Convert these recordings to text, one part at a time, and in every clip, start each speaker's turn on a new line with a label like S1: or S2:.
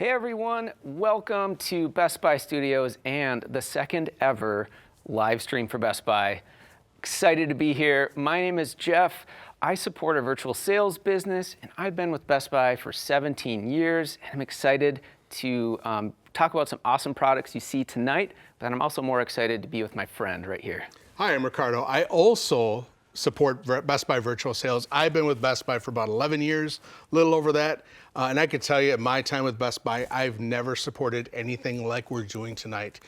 S1: Hey everyone, welcome to Best Buy Studios and the second ever live stream for Best Buy. Excited to be here. My name is Jeff. I support a virtual sales business and I've been with Best Buy for 17 years and I'm excited to talk about some awesome products you see tonight, but I'm also more excited to be with my friend right here.
S2: Hi, I'm Ricardo. I also support Best Buy virtual sales. I've been with Best Buy for about 11 years, a little over that. And I can tell you, in my time with Best Buy, I've never supported anything like we're doing tonight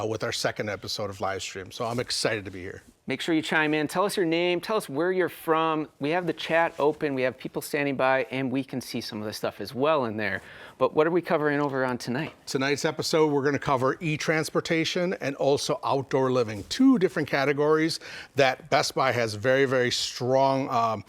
S2: with our second episode of Livestream. So I'm excited to be here.
S1: Make sure you chime in. Tell us your name. Tell us where you're from. We have the chat open. We have people standing by, and we can see some of the stuff as well in there. But what are we covering over on tonight?
S2: Tonight's episode, we're going to cover e-transportation and also outdoor living, two different categories that Best Buy has very, very strong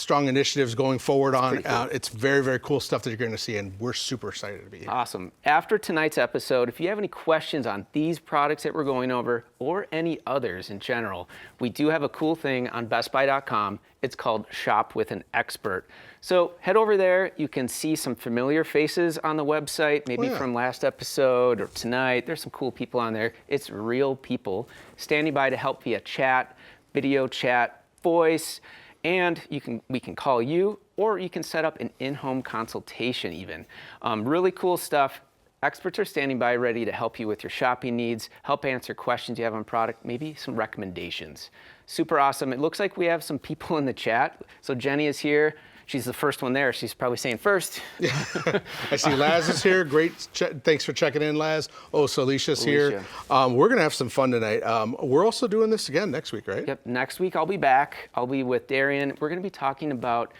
S2: initiatives going forward on.
S1: Cool.
S2: It's very, very cool stuff that you're going to see, and we're super excited to be here.
S1: Awesome. After tonight's episode, if you have any questions on these products that we're going over or any others in general, we do have a cool thing on bestbuy.com. It's called Shop with an Expert. So head over there. You can see some familiar faces on the website, maybe from last episode or tonight. There's some cool people on there. It's real people standing by to help via chat, video chat, voice, and we can call you, or you can set up an in-home consultation even. Really cool stuff. Experts are standing by ready to help you with your shopping needs, help answer questions you have on product, maybe some recommendations. Super awesome. It looks like we have some people in the chat. So Jenny is here. She's the first one there. She's probably saying first.
S2: I see Laz is here. Great. Thanks for checking in, Laz. Oh, so Alicia's here. We're going to have some fun tonight. We're also doing this again next week, right?
S1: Yep. Next week I'll be back. I'll be with Darian. We're going to be talking about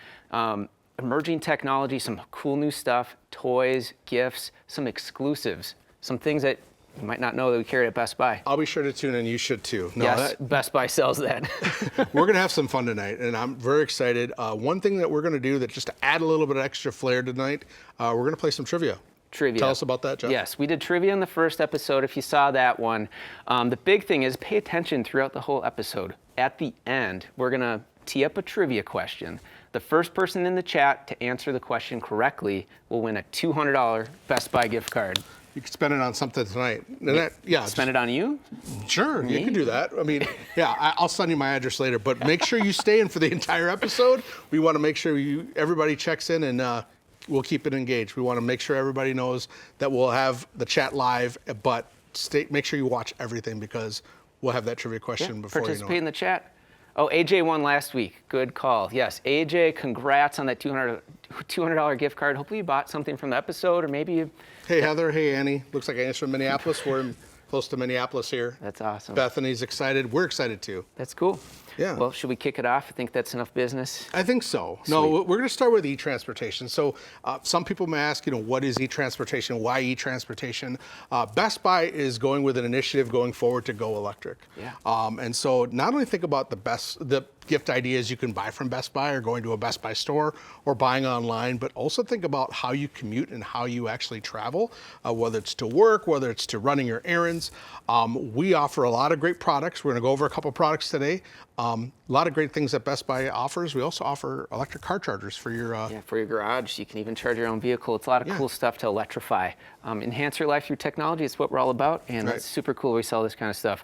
S1: emerging technology, some cool new stuff, toys, gifts, some exclusives, some things that you might not know that we carry at Best Buy.
S2: I'll be sure to tune in. You should too.
S1: No, yes, Best Buy sells that.
S2: We're going to have some fun tonight, and I'm very excited. One thing that we're going to do that just to add a little bit of extra flair tonight, we're going to play some trivia.
S1: Trivia.
S2: Tell us about that, Jeff.
S1: Yes, we did trivia in the first episode, if you saw that one. The big thing is pay attention throughout the whole episode. At the end, we're going to tee up a trivia question. The first person in the chat to answer the question correctly will win a $200 Best Buy gift card.
S2: You can spend it on something tonight.
S1: Spend it on you?
S2: Sure, you can do that. I mean, I'll send you my address later, but make sure you stay in for the entire episode. We want to make sure everybody checks in, and we'll keep it engaged. We want to make sure everybody knows that we'll have the chat live, but make sure you watch everything because we'll have that trivia question before you know it.
S1: Participate in the chat. Oh, AJ won last week. Good call. Yes, AJ, congrats on that $200 gift card. Hopefully you bought something from the episode, or maybe you...
S2: Hey, Heather. Hey, Annie. Looks like Annie's from Minneapolis. We're close to Minneapolis here.
S1: That's awesome.
S2: Bethany's excited. We're excited too.
S1: That's cool.
S2: Yeah.
S1: Well, should we kick it off? I think that's enough business.
S2: I think so. Sweet. No, we're going to start with e-transportation. So some people may ask, what is e-transportation? Why e-transportation? Best Buy is going with an initiative going forward to go electric.
S1: Yeah.
S2: And so not only think about the gift ideas you can buy from Best Buy or going to a Best Buy store or buying online, but also think about how you commute and how you actually travel, whether it's to work, whether it's to running your errands. We offer a lot of great products. We're going to go over a couple products today. A lot of great things that Best Buy offers. We also offer electric car chargers for your...
S1: for your garage. You can even charge your own vehicle. It's a lot of cool stuff to electrify. Enhance your life through technology. It's what we're all about, and it's super cool we sell this kind of stuff.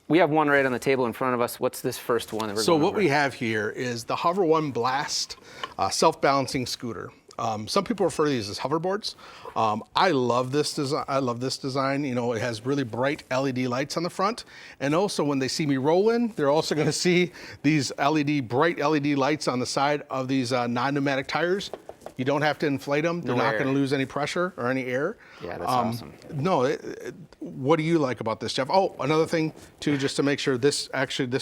S1: We have one right on the table in front of us. What's this first one that we're going over?
S2: So what we have here is the Hover One Blast self-balancing scooter. Some people refer to these as hoverboards. I love this design. It has really bright LED lights on the front. And also when they see me rolling, they're also going to see these bright LED lights on the side of these non-pneumatic tires. You don't have to inflate them. They're not going to lose any pressure or any air.
S1: Yeah, that's awesome.
S2: No, what do you like about this, Jeff? Oh, another thing too, just to make sure this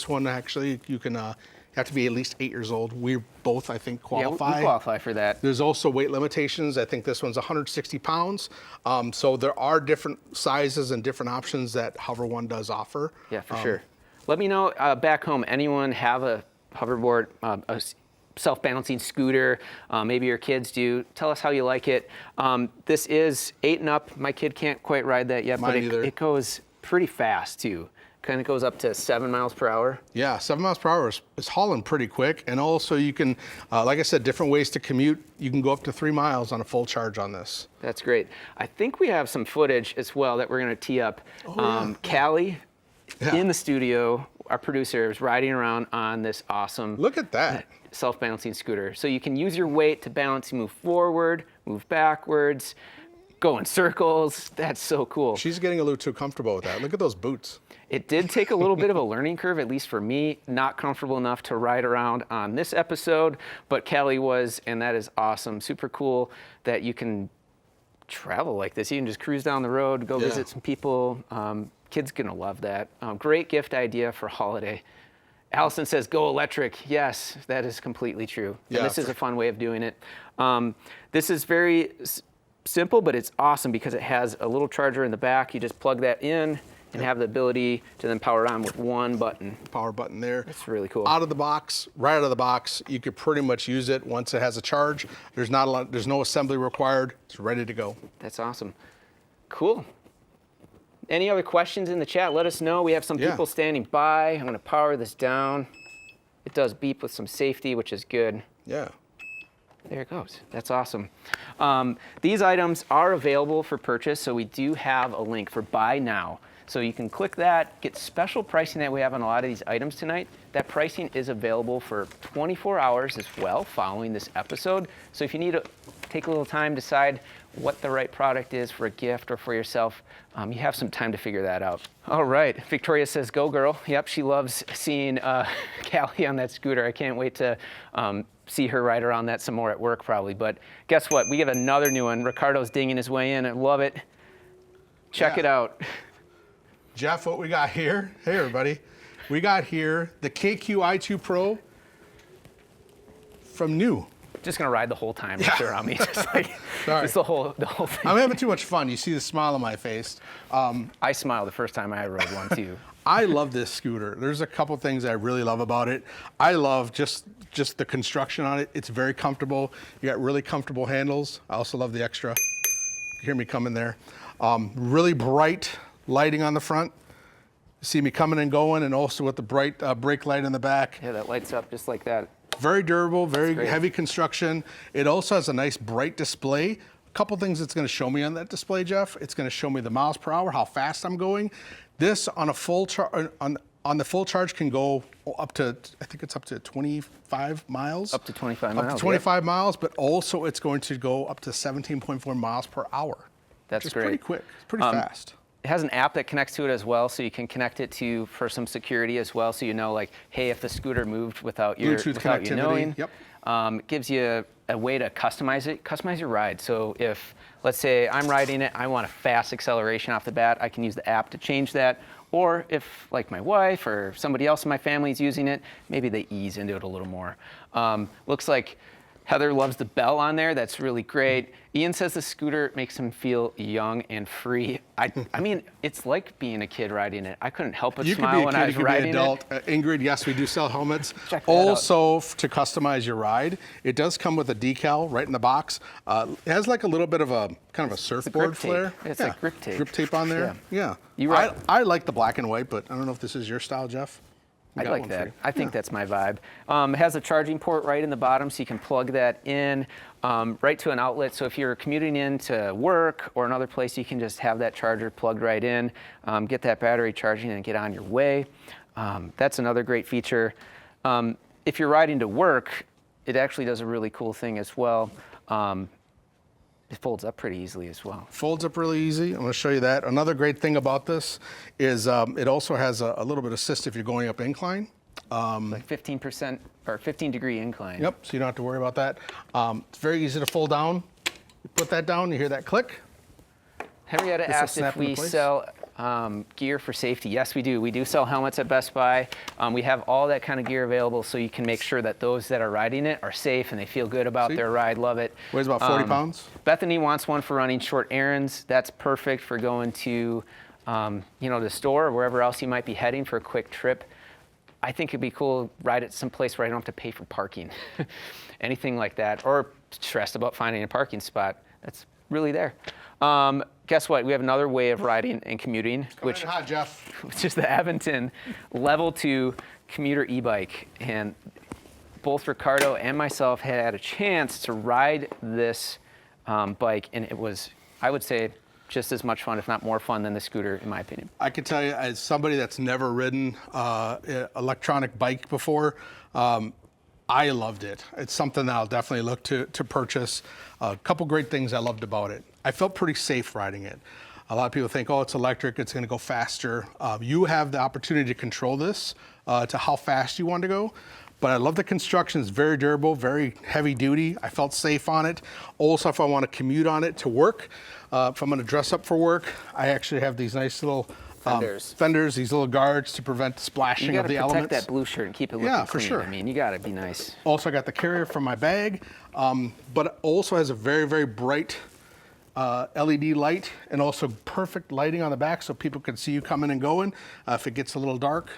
S2: one you can, you have to be at least 8 years old. We both, I think, qualify.
S1: Yeah, we qualify for that.
S2: There's also weight limitations. I think this one's 160 pounds. So there are different sizes and different options that Hover One does offer.
S1: Yeah, for sure. Let me know back home, anyone have a hoverboard, a self-balancing scooter, maybe your kids do. Tell us how you like it. This is 8 and up. My kid can't quite ride that yet, but it goes pretty fast too. kind of goes up to 7 miles per hour.
S2: Yeah, 7 miles per hour is hauling pretty quick. And also you can, like I said, different ways to commute. You can go up to 3 miles on a full charge on this.
S1: That's great. I think we have some footage as well that we're going to tee up. Callie in the studio, our producer, is riding around on this awesome
S2: Look at that.
S1: self-balancing scooter. So you can use your weight to balance, move forward, move backwards, go in circles. That's so cool.
S2: She's getting a little too comfortable with that. Look at those boots.
S1: It did take a little bit of a learning curve, at least for me, not comfortable enough to ride around on this episode, but Callie was, and that is awesome. Super cool that you can travel like this. You can just cruise down the road, go visit some people. Kids gonna love that. Great gift idea for holiday. Allison says, go electric. Yes, that is completely true.
S2: Yeah,
S1: and this is a fun way of doing it. This is very simple, but it's awesome because it has a little charger in the back. You just plug that in and have the ability to then power it on with one button.
S2: Power button there.
S1: That's really cool.
S2: Out of the box, right out of the box, you could pretty much use it once it has a charge. There's no assembly required. It's ready to go.
S1: That's awesome. Cool. Any other questions in the chat? Let us know. We have some people standing by. I'm going to power this down. It does beep with some safety, which is good.
S2: Yeah.
S1: There it goes. That's awesome. These items are available for purchase, so we do have a link for buy now. So you can click that, get special pricing that we have on a lot of these items tonight. That pricing is available for 24 hours as well following this episode. So if you need to take a little time, decide what the right product is for a gift or for yourself, you have some time to figure that out. All right, Victoria says, go girl. Yep, she loves seeing Callie on that scooter. I can't wait to see her ride around that some more at work probably. But guess what? We have another new one. Ricardo's dinging his way in. I love it. Check it out.
S2: Jeff, what we got here? Hey, everybody. We got here the KQ i2 Pro from new.
S1: Just gonna ride the whole time around me. Just like, just the whole thing.
S2: I'm having too much fun. You see the smile on my face.
S1: I smiled the first time I rode one too.
S2: I love this scooter. There's a couple things I really love about it. I love just the construction on it. It's very comfortable. You got really comfortable handles. I also love the extra. You hear me coming there. Really bright lighting on the front. You see me coming and going, and also with the bright brake light in the back.
S1: Yeah, that lights up just like that.
S2: Very durable, very heavy construction. It also has a nice bright display. A couple things it's going to show me on that display, Jeff. It's going to show me the miles per hour, how fast I'm going. This on a full on the full charge can go up to, I think it's up to 25 miles.
S1: Up to 25 miles.
S2: Up to 25 miles, but also it's going to go up to 17.4 miles per hour.
S1: That's
S2: which is
S1: great.
S2: pretty quick. It's pretty fast.
S1: It has an app that connects to it as well, so you can connect it to for some security as well, so you know, like, hey, if the scooter moved without you knowing.
S2: Yep.
S1: It gives you a way to customize your ride. So if, let's say I'm riding it, I want a fast acceleration off the bat, I can use the app to change that. Or if, like, my wife or somebody else in my family is using it, maybe they ease into it a little more. Looks like Heather loves the bell on there. That's really great. Ian says the scooter makes him feel young and free. I mean, it's like being a kid riding it. I couldn't help but smile when I was riding it.
S2: You could be a kid, you could be an adult. Ingrid, yes, we do sell helmets.
S1: Check that out.
S2: Also, to customize your ride, it does come with a decal right in the box. It has like a little bit of a kind of a surfboard flare.
S1: It's like grip tape.
S2: Grip tape on there. Yeah.
S1: Yeah.
S2: I like the black and white, but I don't know if this is your style, Jeff.
S1: I like that. I think that's my vibe. It has a charging port right in the bottom, so you can plug that in right to an outlet. So if you're commuting into work or another place, you can just have that charger plugged right in, get that battery charging, and get on your way. That's another great feature. If you're riding to work, it actually does a really cool thing as well. It folds up pretty easily as well.
S2: Folds up really easy. I'm going to show you that. Another great thing about this is it also has a little bit of assist if you're going up incline.
S1: Like 15% or 15-degree incline.
S2: Yep, so you don't have to worry about that. It's very easy to fold down. You put that down, you hear that click.
S1: Henrietta asked if we sell gear for safety. Yes, we do. We do sell helmets at Best Buy. We have all that kind of gear available, so you can make sure that those that are riding it are safe and they feel good about their ride, love it.
S2: Weighs about 40 pounds.
S1: Bethany wants one for running short errands. That's perfect for going to, the store or wherever else you might be heading for a quick trip. I think it'd be cool to ride it someplace where I don't have to pay for parking. Anything like that, or stressed about finding a parking spot. That's really there. Guess what? We have another way of riding and commuting, which
S2: hot, Jeff.
S1: which is the Aventon Level 2 commuter e-bike. And both Ricardo and myself had a chance to ride this bike, and it was, I would say, just as much fun, if not more fun, than the scooter, in my opinion.
S2: I can tell you, as somebody that's never ridden an electronic bike before, I loved it. It's something that I'll definitely look to purchase. A couple great things I loved about it. I felt pretty safe riding it. A lot of people think, oh, it's electric, it's gonna go faster. You have the opportunity to control this to how fast you want to go. But I love the construction. It's very durable, very heavy duty. I felt safe on it. Also, if I want to commute on it to work, if I'm going to dress up for work, I actually have these nice little fenders, these little guards to prevent the splashing of the elements.
S1: You got to protect that blue shirt and keep it looking clean. For sure. I mean, you got to be nice.
S2: Also, I got the carrier for my bag, but it also has a very, very bright LED light, and also perfect lighting on the back so people can see you coming and going if it gets a little dark.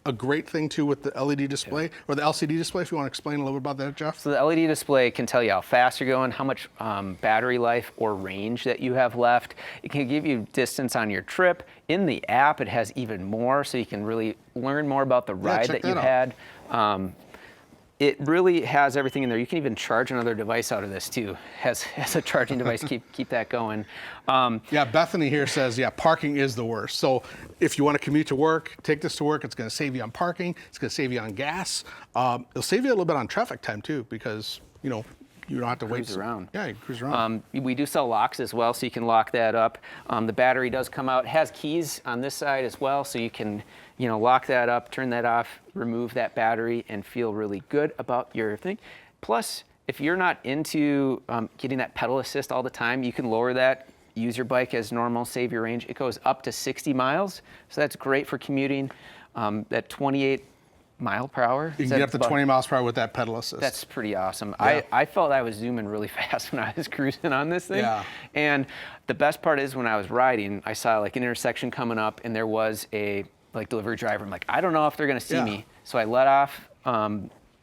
S2: A great thing too with the LED display, or the LCD display, if you want to explain a little bit about that, Jeff.
S1: So the LED display can tell you how fast you're going, how much battery life or range that you have left. It can give you distance on your trip. In the app, it has even more, so you can really learn more about the ride that you had. It really has everything in there. You can even charge another device out of this too. Has a charging device. Keep that going.
S2: Yeah, Bethany here says, yeah, parking is the worst. So if you want to commute to work, take this to work. It's going to save you on parking. It's going to save you on gas. It'll save you a little bit on traffic time too, because you don't have to wait
S1: around.
S2: Yeah, you cruise around.
S1: We do sell locks as well, so you can lock that up. The battery does come out. It has keys on this side as well, so you can lock that up, turn that off, remove that battery, and feel really good about your thing. Plus, if you're not into getting that pedal assist all the time, you can lower that, use your bike as normal, save your range. It goes up to 60 miles, so that's great for commuting. At 28 mile per hour.
S2: You can get up to 20 miles per hour with that pedal assist.
S1: That's pretty awesome.
S2: Yeah.
S1: I felt I was zooming really fast when I was cruising on this thing.
S2: Yeah.
S1: And the best part is when I was riding, I saw like an intersection coming up, and there was a delivery driver. I'm like, I don't know if they're gonna see me. So I let off,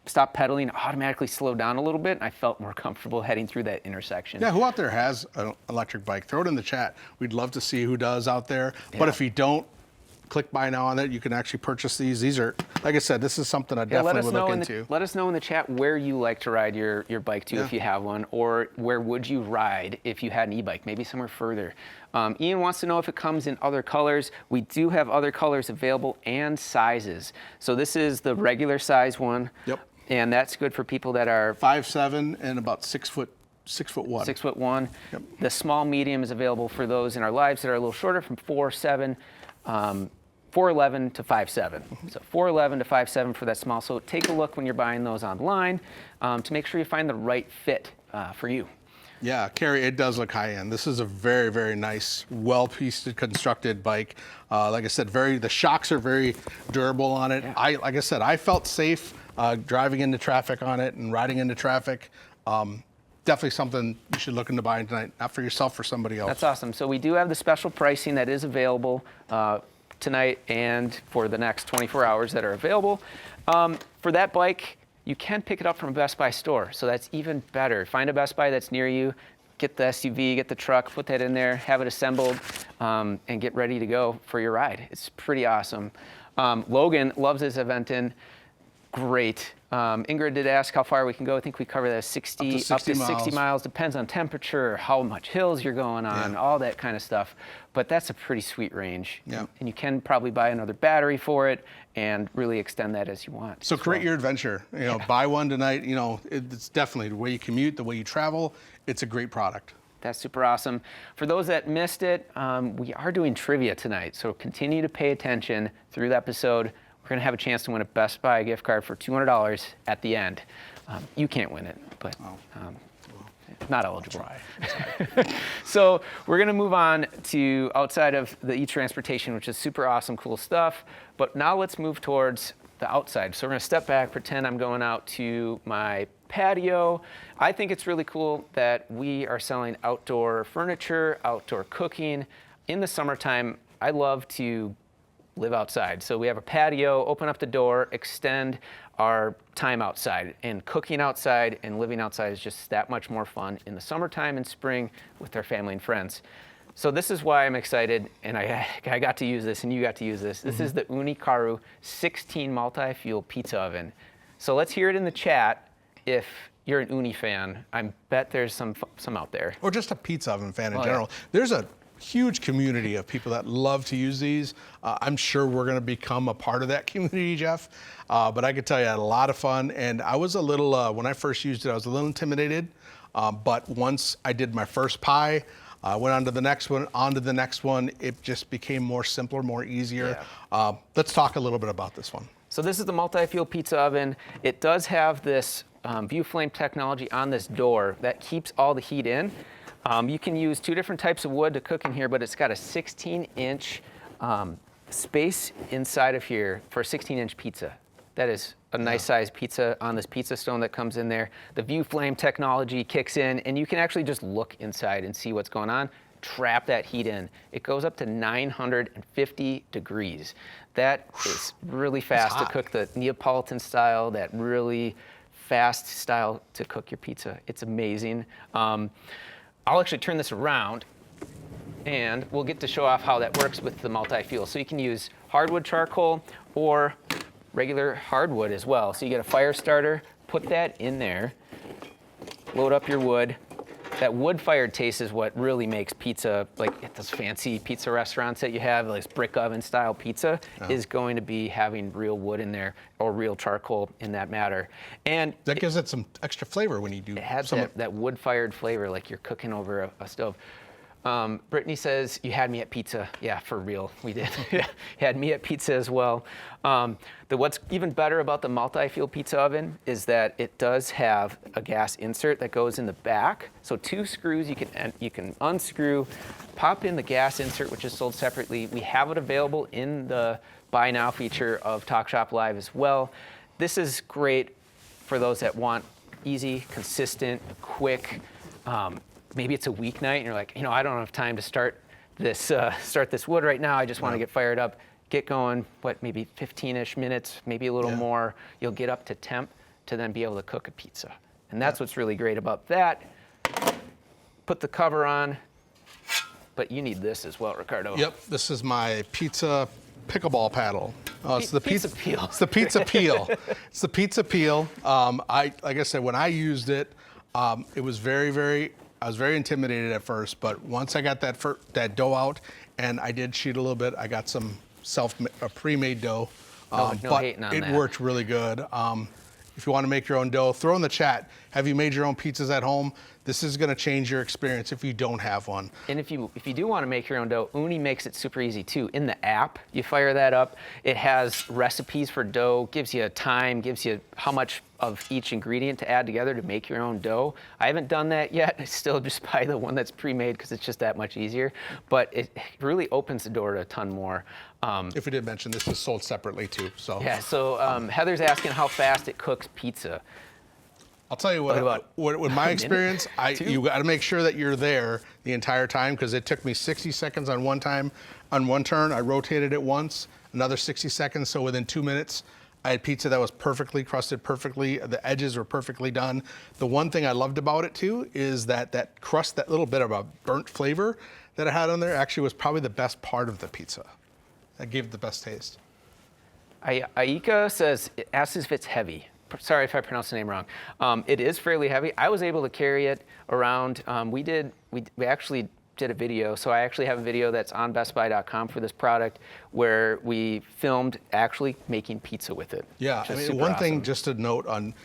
S1: stopped pedaling, automatically slowed down a little bit, and I felt more comfortable heading through that intersection.
S2: Yeah, who out there has an electric bike? Throw it in the chat. We'd love to see who does out there. But if you don't, click buy now on it. You can actually purchase these. These are, like I said, this is something I definitely would look into.
S1: Let us know in the chat where you like to ride your bike to if you have one, or where would you ride if you had an e-bike, maybe somewhere further. Ian wants to know if it comes in other colors. We do have other colors available and sizes. So this is the regular size one.
S2: Yep.
S1: And that's good for people that are
S2: 5'7" and about 6 foot 1.
S1: 6'1".
S2: Yep.
S1: The small medium is available for those in our lives that are a little shorter, from 4'7", 4'11" to 5'7". So 4'11" to 5'7" for that small. So take a look when you're buying those online to make sure you find the right fit for you.
S2: Yeah, Carrie, it does look high-end. This is a very, very nice, well-pieced, constructed bike. Like I said, the shocks are very durable on it.
S1: Yeah.
S2: Like I said, I felt safe driving into traffic on it and riding into traffic. Definitely something you should look into buying tonight, not for yourself, for somebody else.
S1: That's awesome. So we do have the special pricing that is available tonight and for the next 24 hours that are available. For that bike, you can pick it up from a Best Buy store, so that's even better. Find a Best Buy that's near you, get the SUV, get the truck, put that in there, have it assembled, and get ready to go for your ride. It's pretty awesome. Logan loves his Aventon. Great. Ingrid did ask how far we can go. I think we cover that
S2: up to 60
S1: miles. Depends on temperature, how much hills you're going on, all that kind of stuff. But that's a pretty sweet range.
S2: Yeah.
S1: And you can probably buy another battery for it and really extend that as you want.
S2: So create your adventure. Buy one tonight. It's definitely the way you commute, the way you travel. It's a great product.
S1: That's super awesome. For those that missed it, we are doing trivia tonight. So continue to pay attention through the episode. We're going to have a chance to win a Best Buy gift card for $200 at the end. You can't win it, but not eligible. So we're going to move on to outside of the e-transportation, which is super awesome, cool stuff. But now let's move towards the outside. So we're going to step back, pretend I'm going out to my patio. I think it's really cool that we are selling outdoor furniture, outdoor cooking. In the summertime, I love to live outside. So we have a patio, open up the door, extend our time outside. And cooking outside and living outside is just that much more fun in the summertime and spring with our family and friends. So this is why I'm excited, and I got to use this, and you got to use this. This is the Ooni Karu 16 multi-fuel pizza oven. So let's hear it in the chat if you're an Ooni fan. I bet there's some out there.
S2: Or just a pizza oven fan in general. Yeah. There's a huge community of people that love to use these. I'm sure we're going to become a part of that community, Jeff. But I could tell you I had a lot of fun, and I was a little, when I first used it, I was a little intimidated. But once I did my first pie, went on to the next one, it just became more simpler, more easier. Yeah. Let's talk a little bit about this one.
S1: So this is the multi-fuel pizza oven. It does have this view flame technology on this door that keeps all the heat in. You can use 2 different types of wood to cook in here, but it's got a 16-inch space inside of here for a 16-inch pizza. That is a nice size pizza on this pizza stone that comes in there. The view flame technology kicks in, and you can actually just look inside and see what's going on, trap that heat in. It goes up to 950 degrees. That is really fast to cook the Neapolitan style, that really fast style to cook your pizza. It's amazing. I'll actually turn this around, and we'll get to show off how that works with the multi-fuel. So you can use hardwood charcoal or regular hardwood as well. So you get a fire starter, put that in there, load up your wood. That wood-fired taste is what really makes pizza, like at those fancy pizza restaurants that you have, like brick oven style pizza, is going to be having real wood in there or real charcoal in that matter. And
S2: that gives it some extra flavor when you do.
S1: It has that wood-fired flavor, like you're cooking over a stove. Brittany says, you had me at pizza. Yeah, for real, we did. Had me at pizza as well. What's even better about the multi-fuel pizza oven is that it does have a gas insert that goes in the back. So 2 screws you can unscrew, pop in the gas insert, which is sold separately. We have it available in the Buy Now feature of Talk Shop Live as well. This is great for those that want easy, consistent, quick, maybe it's a weeknight and you're like, I don't have time to start this wood right now. I just want to get fired up, get going, maybe 15-ish minutes, maybe a little more. You'll get up to temp to then be able to cook a pizza. And that's what's really great about that. Put the cover on, but you need this as well, Ricardo.
S2: Yep, this is my pizza pickleball paddle. It's the
S1: pizza peel.
S2: It's the pizza peel. It's the pizza peel. Like I said, when I used it, it was I was very intimidated at first, but once I got that dough out, and I did cheat a little bit, I got some pre-made dough,
S1: no
S2: but
S1: hating on
S2: it
S1: that.
S2: worked really good. If you want to make your own dough, throw in the chat, have you made your own pizzas at home? This is going to change your experience if you don't have one.
S1: And if you do want to make your own dough, Ooni makes it super easy too. In the app, you fire that up. It has recipes for dough, gives you a time, gives you how much of each ingredient to add together to make your own dough. I haven't done that yet. I still just buy the one that's pre-made because it's just that much easier. But it really opens the door to a ton more.
S2: If we did mention, this is sold separately too. So
S1: yeah. So Heather's asking how fast it cooks pizza.
S2: I'll tell you what with my experience, you got to make sure that you're there the entire time, because it took me 60 seconds on one turn. I rotated it once, another 60 seconds. So within 2 minutes, I had pizza that was perfectly crusted, perfectly. The edges were perfectly done. The one thing I loved about it too is that crust, that little bit of a burnt flavor that it had on there, actually was probably the best part of the pizza. That gave it the best taste.
S1: Aika asks if it's heavy. Sorry if I pronounced the name wrong. It is fairly heavy. I was able to carry it around. We actually did a video. So I actually have a video that's on bestbuy.com for this product where we filmed actually making pizza with it.
S2: Yeah, I mean, one thing just to note on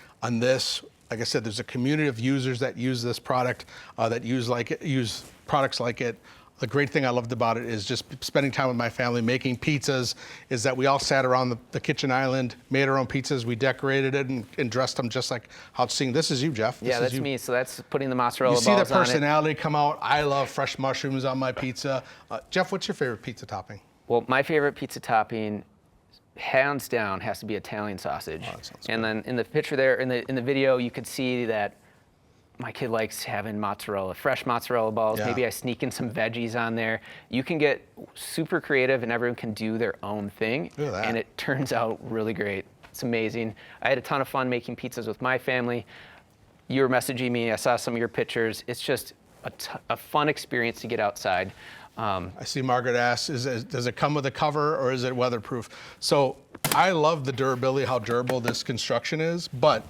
S2: this, like I said, there's a community of users that use this product, that use products like it. The great thing I loved about it is just spending time with my family, making pizzas, is that we all sat around the kitchen island, made our own pizzas, we decorated it and dressed them just like how it's seen. This is you, Jeff.
S1: Yeah, that's me. So that's putting the mozzarella balls
S2: on it.
S1: You
S2: see the personality come out. I love fresh mushrooms on my pizza. Jeff, what's your favorite pizza topping?
S1: Well, my favorite pizza topping, hands down, has to be Italian sausage.
S2: Oh, that sounds
S1: and
S2: good.
S1: then in the picture there, in the video, you could see that my kid likes having mozzarella, fresh mozzarella balls.
S2: Yeah.
S1: Maybe I sneak in some veggies on there. You can get super creative and everyone can do their own thing.
S2: Look at that.
S1: And it turns out really great. It's amazing. I had a ton of fun making pizzas with my family. You were messaging me, I saw some of your pictures. It's just a fun experience to get outside.
S2: I see Margaret asks, does it come with a cover or is it weatherproof? So I love the durability, how durable this construction is, but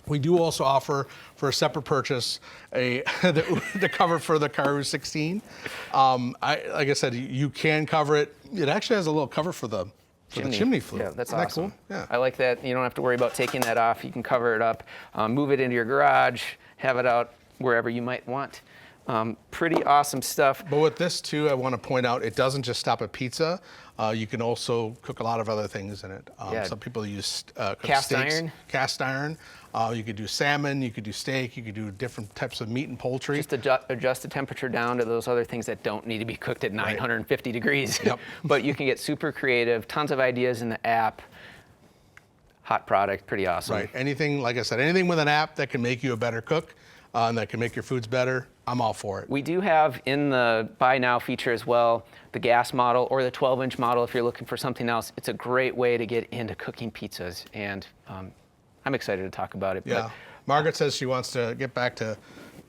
S2: we do also offer, for a separate purchase, the cover for the Karu 16. Like I said, you can cover it. It actually has a little cover for the chimney flue.
S1: Yeah, that's
S2: Isn't
S1: awesome.
S2: that cool? Yeah.
S1: I like that. You don't have to worry about taking that off. You can cover it up, move it into your garage, have it out wherever you might want. Pretty awesome stuff.
S2: But with this too, I want to point out, it doesn't just stop at pizza. You can also cook a lot of other things in it.
S1: Yeah.
S2: Some people use
S1: Cast iron.
S2: Cast iron. You could do salmon, you could do steak, you could do different types of meat and poultry.
S1: Just adjust the temperature down to those other things that don't need to be cooked at 950 degrees.
S2: Yep.
S1: But you can get super creative, tons of ideas in the app. Hot product, pretty awesome.
S2: Right. Anything, like I said, anything with an app that can make you a better cook, and that can make your foods better, I'm all for it.
S1: We do have in the buy now feature as well, the gas model or the 12-inch model if you're looking for something else. It's a great way to get into cooking pizzas, and I'm excited to talk about it.
S2: Yeah.
S1: But
S2: Margaret says she wants to get back to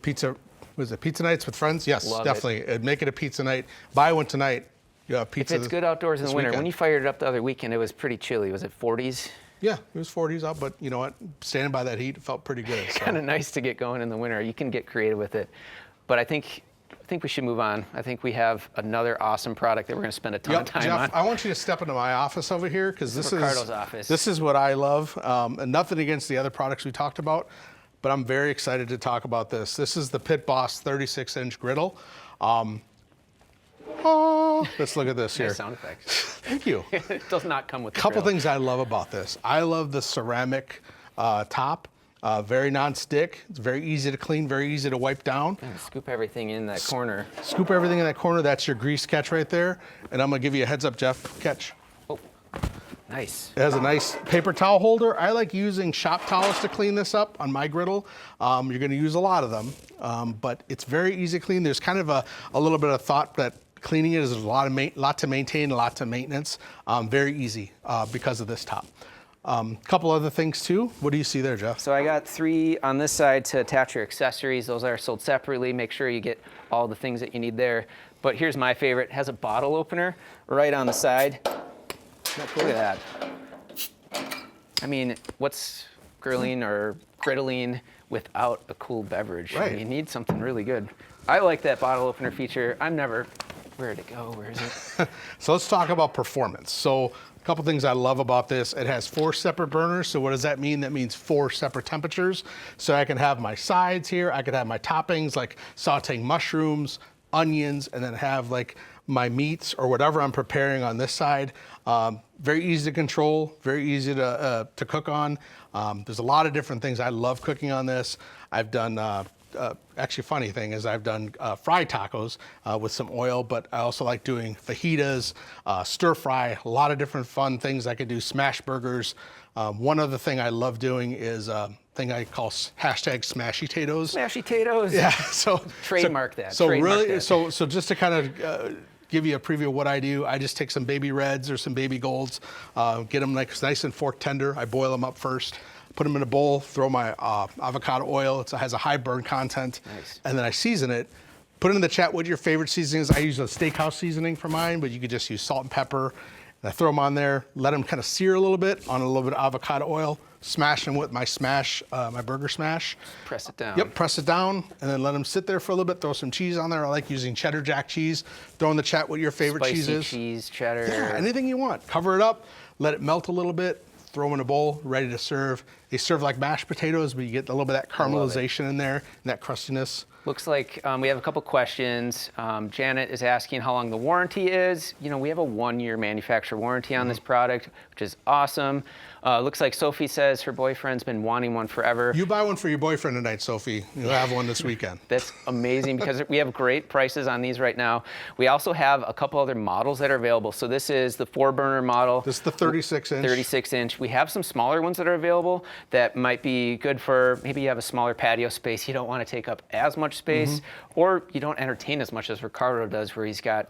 S2: pizza. Was it pizza nights with friends? Yes,
S1: Love
S2: definitely. Make it a pizza night. Buy one tonight. You have pizza.
S1: if it's good outdoors in the winter,
S2: weekend.
S1: when you fired it up the other weekend, it was pretty chilly. Was it 40s?
S2: Yeah, it was 40s out, but you know what? Standing by that heat, it felt pretty good. So.
S1: Kind of nice to get going in the winter. You can get creative with it. But I think we should move on. I think we have another awesome product that we're going to spend a ton of time
S2: Jeff,
S1: on.
S2: I want you to step into my office over here because this is
S1: Ricardo's office.
S2: This is what I love, and nothing against the other products we talked about, but I'm very excited to talk about this. This is the Pit Boss 36-inch griddle. Let's look at this here.
S1: Nice sound effects.
S2: Thank you.
S1: It does not come with the
S2: Couple
S1: grill.
S2: things I love about this. I love the ceramic top. Very non-stick. It's very easy to clean, very easy to wipe down.
S1: Scoop everything in that corner.
S2: Scoop everything in that corner. That's your grease catch right there. And I'm gonna give you a heads up, Jeff. Catch.
S1: Oh, nice.
S2: It has a nice paper towel holder. I like using shop towels to clean this up on my griddle. You're gonna use a lot of them, but it's very easy to clean. There's kind of a little bit of thought that cleaning it is a lot to maintain, a lot to maintenance. Very easy because of this top. Couple other things too. What do you see there, Jeff?
S1: So I got 3 on this side to attach your accessories. Those are sold separately. Make sure you get all the things that you need there. But here's my favorite. It has a bottle opener right on the side. Look at that. I mean, what's grilling or griddling without a cool beverage?
S2: Right.
S1: You need something really good. I like that bottle opener feature. Where'd it go? Where is it?
S2: So let's talk about performance. So a couple things I love about this. It has 4 separate burners. So what does that mean? That means 4 separate temperatures. So I can have my sides here. I could have my toppings like sauteing mushrooms, onions, and then have like my meats or whatever I'm preparing on this side. Very easy to control, very easy to cook on. There's a lot of different things. I love cooking on this. I've done actually, funny thing is I've done fried tacos with some oil, but I also like doing fajitas, stir fry, a lot of different fun things. I could do smash burgers. One other thing I love doing is a thing I call hashtag smashy tatoes.
S1: Smashy potatoes.
S2: Yeah, so
S1: Trademark that.
S2: So
S1: Trademark
S2: really,
S1: that.
S2: so just to kind of give you a preview of what I do, I just take some baby reds or some baby golds, get them like nice and fork tender. I boil them up first. Put them in a bowl, throw my avocado oil. It has a high burn content.
S1: Nice.
S2: And then I season it. Put it in the chat what your favorite seasoning is. I use a steakhouse seasoning for mine, but you could just use salt and pepper. And I throw them on there, let them kind of sear a little bit on a little bit of avocado oil, smash them with my my burger smash.
S1: Press it down.
S2: Yep, press it down, and then let them sit there for a little bit. Throw some cheese on there. I like using cheddar jack cheese. Throw in the chat what your favorite
S1: Spicy
S2: cheese is.
S1: cheese, cheddar.
S2: Yeah, anything you want. Cover it up, let it melt a little bit, throw in a bowl, ready to serve. They serve like mashed potatoes, but you get a little bit of that caramelization in there and that crustiness.
S1: Looks like we have a couple questions. Janet is asking how long the warranty is. You know, we have a 1-year manufacturer warranty on this product, which is awesome. Looks like Sophie says her boyfriend's been wanting one forever.
S2: You buy one for your boyfriend tonight, Sophie. You'll have one this weekend.
S1: That's amazing because we have great prices on these right now. We also have a couple other models that are available. So this is the 4-burner model.
S2: This is the 36-inch.
S1: 36-inch. We have some smaller ones that are available that might be good for maybe you have a smaller patio space. You don't want to take up as much space, or you don't entertain as much as Ricardo does, where he's got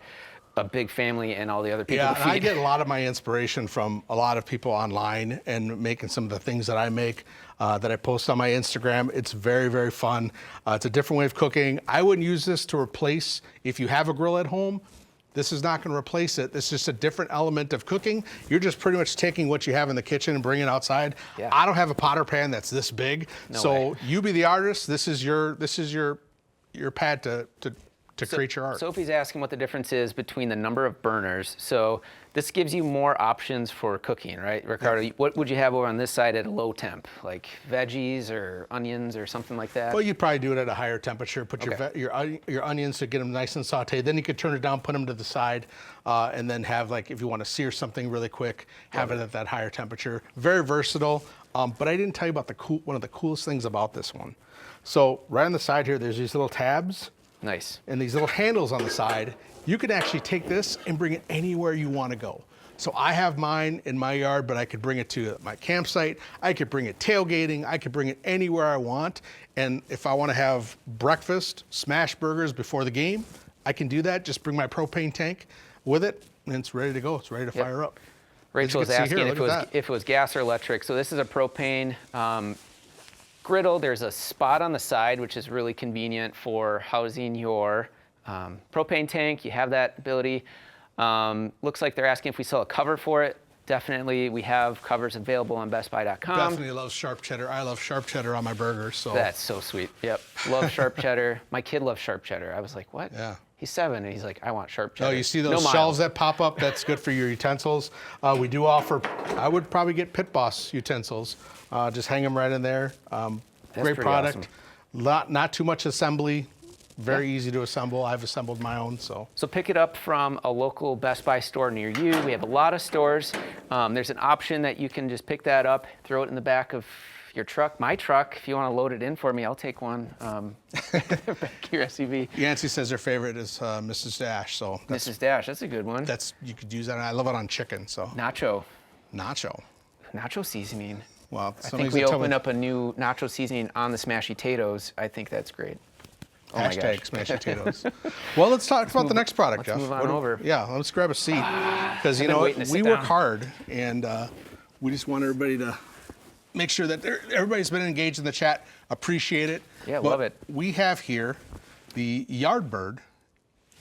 S1: a big family and all the other people
S2: Yeah,
S1: to
S2: and I
S1: feed.
S2: get a lot of my inspiration from a lot of people online and making some of the things that I make that I post on my Instagram. It's very, very fun. It's a different way of cooking. I wouldn't use this to replace, if you have a grill at home, this is not going to replace it. It's just a different element of cooking. You're just pretty much taking what you have in the kitchen and bringing it outside.
S1: Yeah.
S2: I don't have a Potter pan that's this big.
S1: No way.
S2: You be the artist. This is your pad to create your art.
S1: Sophie's asking what the difference is between the number of burners. So this gives you more options for cooking, right, Ricardo? What would you have over on this side at a low temp, like veggies or onions or something like that?
S2: Well, you'd probably do it at a higher temperature. Put your onions to get them nice and sauteed. Then you could turn it down, put them to the side, and then have, like, if you want to sear something really quick, have it at that higher temperature. Very versatile. But I didn't tell you about one of the coolest things about this one. So right on the side here, there's these little tabs.
S1: Nice.
S2: And these little handles on the side. You can actually take this and bring it anywhere you want to go. So I have mine in my yard, but I could bring it to my campsite. I could bring it tailgating. I could bring it anywhere I want. And if I want to have breakfast, smash burgers before the game, I can do that. Just bring my propane tank with it, and it's ready to go. It's ready to fire up.
S1: Rachel was asking if it was gas or electric. So this is a propane griddle. There's a spot on the side, which is really convenient for housing your propane tank. You have that ability. Looks like they're asking if we sell a cover for it. Definitely, we have covers available on bestbuy.com.
S2: Definitely love sharp cheddar. I love sharp cheddar on my burgers. So
S1: that's so sweet. Yep, love sharp cheddar. My kid loves sharp cheddar. I was like, what?
S2: Yeah.
S1: He's 7, and he's like, I want sharp cheddar.
S2: Oh, you see those shelves that pop up? That's good for your utensils. We do offer, I would probably get Pit Boss utensils. Just hang them right in there. Great product.
S1: Awesome.
S2: Not too much assembly. Very easy to assemble. I've assembled my own. So
S1: pick it up from a local Best Buy store near you. We have a lot of stores. There's an option that you can just pick that up, throw it in the back of your truck, my truck. If you want to load it in for me, I'll take one. Back your SUV.
S2: Yancy says her favorite is Mrs. Dash. So
S1: Mrs. Dash, that's a good one.
S2: You could use that. I love it on chicken. So
S1: nacho seasoning.
S2: Well,
S1: I think we opened up a new nacho seasoning on the Smashy Tatoes. I think that's great. Oh
S2: Hashtag Smashy Potatoes. Well, let's talk about the next product, Jeff.
S1: Let's move on over.
S2: Yeah, let's grab a seat. Because, you know, we work hard, and we just want everybody to make sure that everybody's been engaged in the chat. Appreciate it.
S1: Yeah, love it.
S2: We have here the Yardbird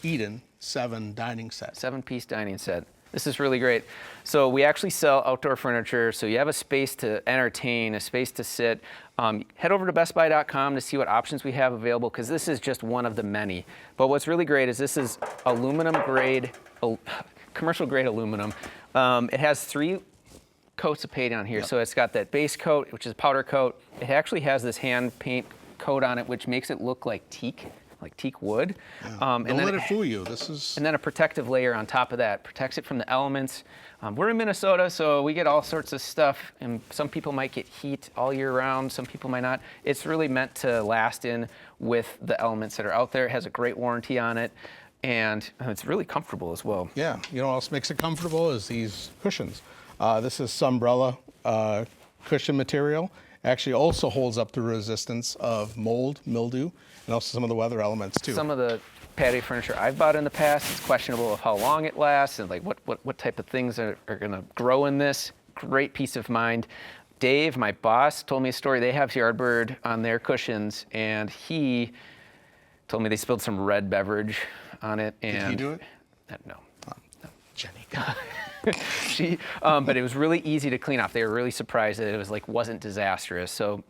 S2: Eden 7 dining set.
S1: 7-piece dining set. This is really great. So we actually sell outdoor furniture. So you have a space to entertain, a space to sit. Head over to bestbuy.com to see what options we have available, because this is just one of the many. But what's really great is this is aluminum grade, commercial grade aluminum. It has 3 coats of paint on here. Yep. So it's got that base coat, which is powder coat. It actually has this hand paint coat on it, which makes it look like teak wood.
S2: Yeah. Don't let it fool you. And
S1: then a protective layer on top of that protects it from the elements. We're in Minnesota, so we get all sorts of stuff, and some people might get heat all year round, some people might not. It's really meant to last in with the elements that are out there. It has a great warranty on it, and it's really comfortable as well.
S2: Yeah, you know what else makes it comfortable is these cushions. This is Sunbrella cushion material. Actually also holds up the resistance of mold, mildew, and also some of the weather elements too.
S1: Some of the patio furniture I've bought in the past, it's questionable of how long it lasts and like what type of things are gonna grow in this. Great peace of mind. Dave, my boss, told me a story. They have Yardbird on their cushions, and he told me they spilled some red beverage on it. And
S2: did he do it?
S1: No.
S2: Jenny.
S1: But it was really easy to clean off. They were really surprised that it wasn't disastrous. So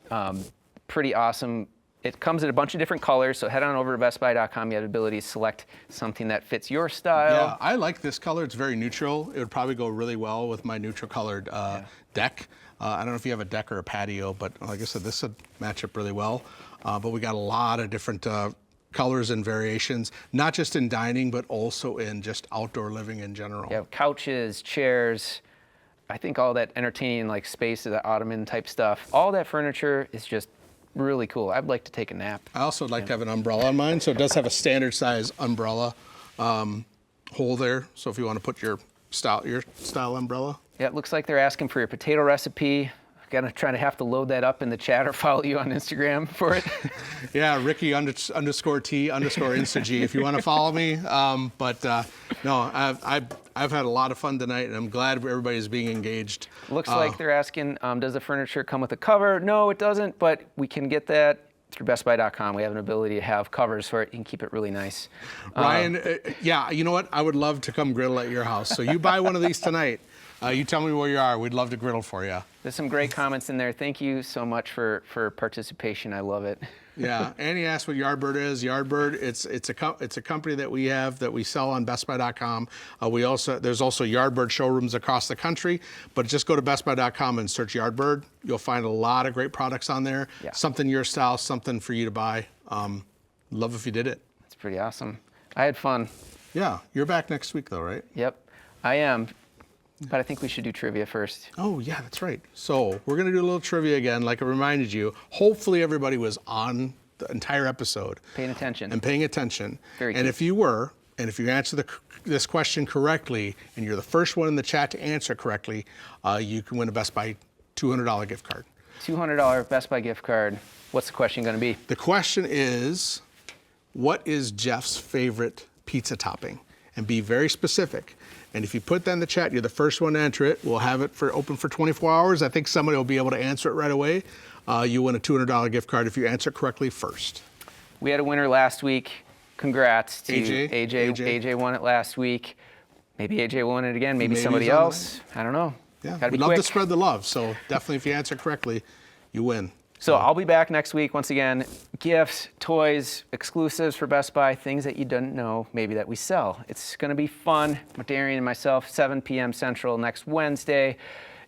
S1: pretty awesome. It comes in a bunch of different colors, so head on over to bestbuy.com. You have the ability to select something that fits your style.
S2: Yeah, I like this color. It's very neutral. It would probably go really well with my neutral colored deck. I don't know if you have a deck or a patio, but like I said, this would match up really well. But we got a lot of different colors and variations, not just in dining, but also in just outdoor living in general.
S1: Yeah, couches, chairs, I think all that entertaining like space, the ottoman type stuff, all that furniture is just really cool. I'd like to take a nap.
S2: I also would like to have an umbrella on mine, so it does have a standard size umbrella hole there. So if you want to put your style umbrella.
S1: Yeah, it looks like they're asking for your potato recipe. Gonna try to have to load that up in the chat or follow you on Instagram for it.
S2: Yeah, Ricky underscore T underscore Insta-G if you want to follow me. No, I've had a lot of fun tonight, and I'm glad everybody's being engaged.
S1: Looks like they're asking, does the furniture come with a cover? No, it doesn't, but we can get that through BestBuy.com. We have an ability to have covers for it. You can keep it really nice.
S2: Ryan, yeah, you know what? I would love to come griddle at your house. So you buy one of these tonight. You tell me where you are. We'd love to griddle for you.
S1: There's some great comments in there. Thank you so much for participation. I love it.
S2: Yeah, Annie asked what Yardbird is. Yardbird, it's a company that we have that we sell on BestBuy.com. There's also Yardbird showrooms across the country, but just go to BestBuy.com and search Yardbird. You'll find a lot of great products on there.
S1: Yeah.
S2: Something your style, something for you to buy. Love if you did it.
S1: It's pretty awesome. I had fun.
S2: Yeah, you're back next week though, right?
S1: Yep, I am. But I think we should do trivia first.
S2: Oh, yeah, that's right. So we're going to do a little trivia again, like I reminded you. Hopefully everybody was on the entire episode.
S1: Paying attention.
S2: And paying attention.
S1: Very
S2: and
S1: key.
S2: if you were, and if you answer this question correctly, and you're the first one in the chat to answer correctly, you can win a Best Buy $200 gift card.
S1: $200 Best Buy gift card. What's the question going to be?
S2: The question is, what is Jeff's favorite pizza topping? And be very specific. And if you put that in the chat, you're the first one to enter it. We'll have it open for 24 hours. I think somebody will be able to answer it right away. You win a $200 gift card if you answer it correctly first.
S1: We had a winner last week. Congrats to
S2: AJ.
S1: AJ won it last week. Maybe AJ will win it again. Maybe somebody
S2: he's on the
S1: else. I don't know.
S2: Yeah,
S1: Gotta be
S2: we'd love
S1: quick.
S2: to spread the love. So definitely if you answer correctly, you win.
S1: So I'll be back next week. Once again, gifts, toys, exclusives for Best Buy, things that you didn't know maybe that we sell. It's going to be fun. Darian and myself, 7 p.m. Central next Wednesday.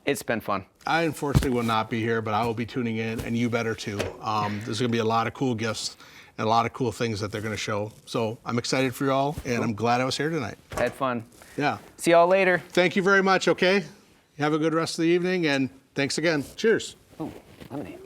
S1: It's been fun.
S2: I unfortunately will not be here, but I will be tuning in, and you better too. There's going to be a lot of cool gifts and a lot of cool things that they're going to show. So I'm excited for you all, and I'm glad I was here tonight.
S1: Had fun.
S2: Yeah.
S1: See y'all later.
S2: Thank you very much, okay? Have a good rest of the evening, and thanks again. Cheers.
S1: Ooh, lemonade.